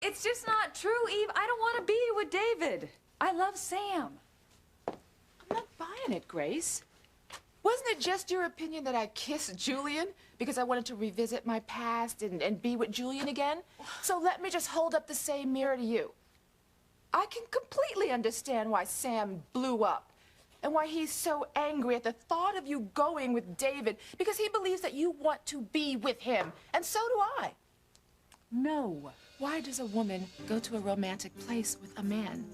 It's just not true, Eve. I don't want to be with David. I love Sam. I'm not buying it, Grace. Wasn't it just your opinion that I kissed Julian because I wanted to revisit my past and be with Julian again? So let me just hold up the same mirror to you. I can completely understand why Sam blew up and why he's so angry at the thought of you going with David because he believes that you want to be with him, and so do I. No. Why does a woman go to a romantic place with a man?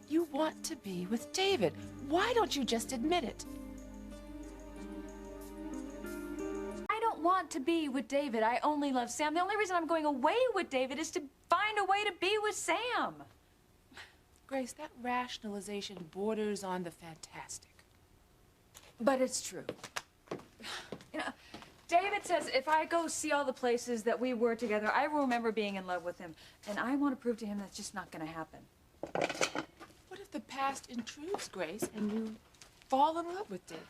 You want to be with David. Why don't you just admit it? I don't want to be with David. I only love Sam. The only reason I'm going away with David is to find a way to be with Sam. Grace, that rationalization borders on the fantastic. But it's true. You know, David says if I go see all the places that we were together, I will remember being in love with him. And I want to prove to him that's just not going to happen. What if the past intrudes, Grace, and you fall in love with David?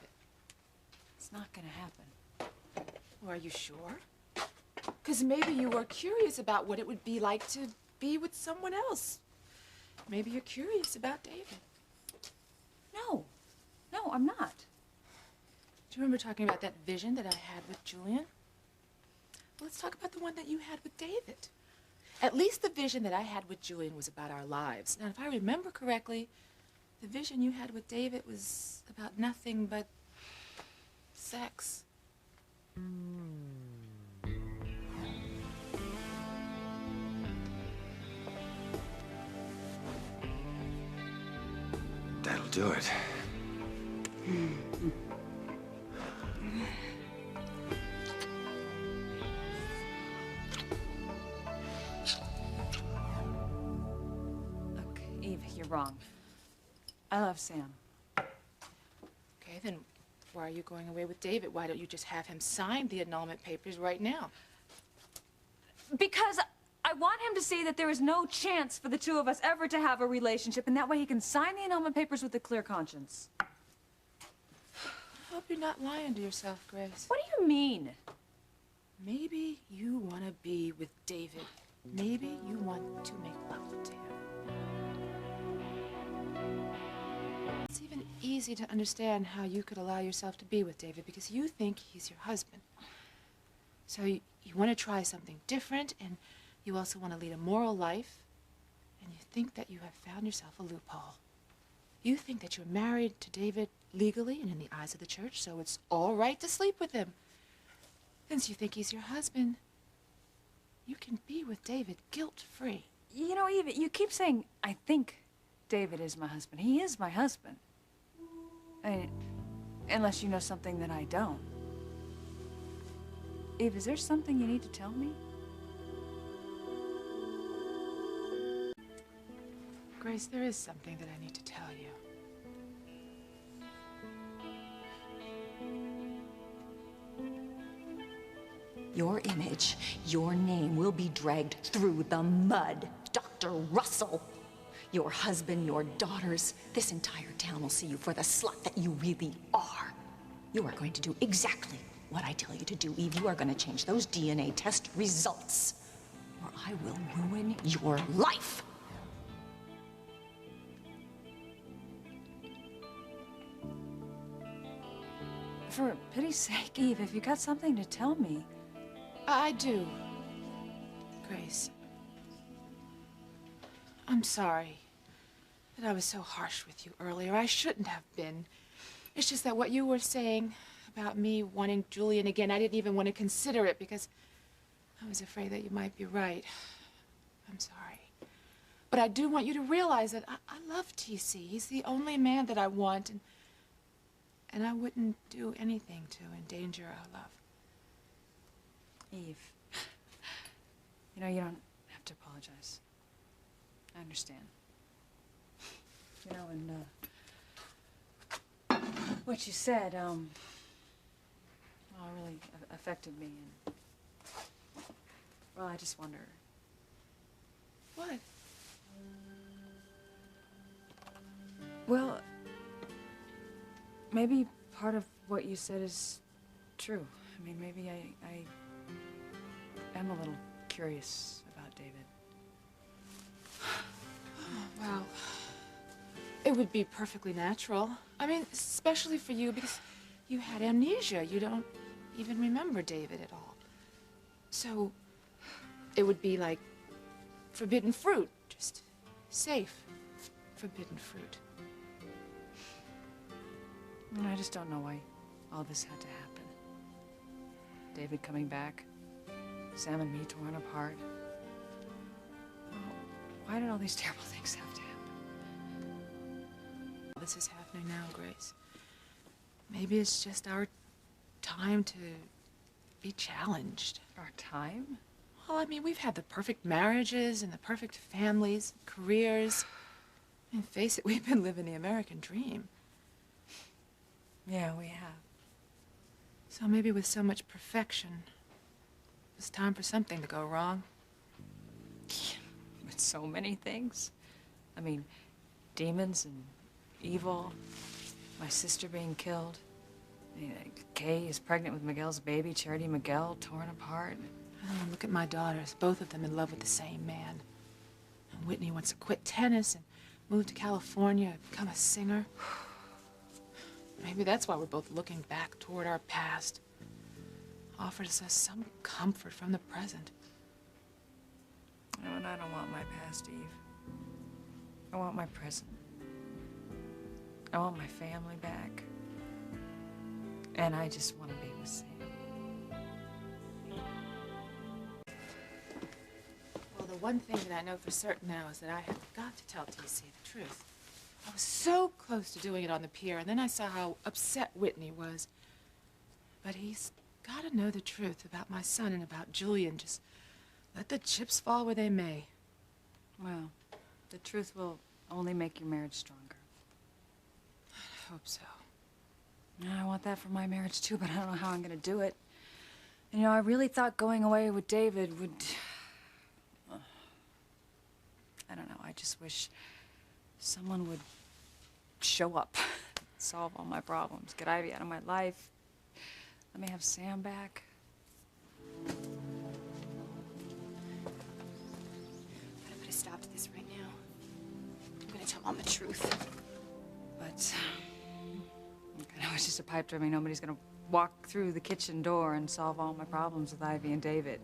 It's not going to happen. Well, are you sure? Because maybe you were curious about what it would be like to be with someone else. Maybe you're curious about David. No. No, I'm not. Do you remember talking about that vision that I had with Julian? Well, let's talk about the one that you had with David. At least the vision that I had with Julian was about our lives. Now, if I remember correctly, the vision you had with David was about nothing but sex. That'll do it. Look, Eve, you're wrong. I love Sam. Okay, then why are you going away with David? Why don't you just have him sign the annulment papers right now? Because I want him to see that there is no chance for the two of us ever to have a relationship, and that way he can sign the annulment papers with a clear conscience. I hope you're not lying to yourself, Grace. What do you mean? Maybe you want to be with David. Maybe you want to make love to him. It's even easy to understand how you could allow yourself to be with David because you think he's your husband. So you want to try something different, and you also want to lead a moral life, and you think that you have found yourself a loophole. You think that you're married to David legally and in the eyes of the church, so it's all right to sleep with him. Since you think he's your husband, you can be with David guilt-free. You know, Eve, you keep saying, I think David is my husband. He is my husband. I mean, unless you know something that I don't. Eve, is there something you need to tell me? Grace, there is something that I need to tell you. Your image, your name will be dragged through the mud. Dr. Russell, your husband, your daughters, this entire town will see you for the slut that you really are. You are going to do exactly what I tell you to do, Eve. You are going to change those DNA test results, or I will ruin your life. For pity's sake, Eve, if you got something to tell me. I do, Grace. I'm sorry that I was so harsh with you earlier. I shouldn't have been. It's just that what you were saying about me wanting Julian again, I didn't even want to consider it because I was afraid that you might be right. I'm sorry. But I do want you to realize that I love TC. He's the only man that I want, and I wouldn't do anything to endanger our love. Eve, you know, you don't have to apologize. I understand. You know, and what you said, well, really affected me, and well, I just wonder. What? Well, maybe part of what you said is true. I mean, maybe I am a little curious about David. It would be perfectly natural. I mean, especially for you because you had amnesia. You don't even remember David at all. So it would be like forbidden fruit, just safe forbidden fruit. And I just don't know why all this had to happen. David coming back, Sam and me torn apart. Why did all these terrible things have to happen? This is happening now, Grace. Maybe it's just our time to be challenged. Our time? Well, I mean, we've had the perfect marriages and the perfect families, careers. I mean, face it, we've been living the American dream. Yeah, we have. So maybe with so much perfection, it's time for something to go wrong. With so many things. I mean, demons and evil, my sister being killed. I mean, Kay is pregnant with Miguel's baby, Charity Miguel torn apart. Oh, look at my daughters, both of them in love with the same man. And Whitney wants to quit tennis and move to California, become a singer. Maybe that's why we're both looking back toward our past. Offers us some comfort from the present. Oh, and I don't want my past, Eve. I want my present. I want my family back. And I just want to be with Sam. Well, the one thing that I know for certain now is that I have got to tell TC the truth. I was so close to doing it on the pier, and then I saw how upset Whitney was. But he's got to know the truth about my son and about Julian. Just let the chips fall where they may. Well, the truth will only make your marriage stronger. I hope so. I want that for my marriage too, but I don't know how I'm gonna do it. You know, I really thought going away with David would... I don't know, I just wish someone would show up, solve all my problems, get Ivy out of my life, let me have Sam back. I'm gonna put a stop to this right now. I'm gonna tell Mom the truth. But I know it's just a pipe dream. Nobody's gonna walk through the kitchen door and solve all my problems with Ivy and David.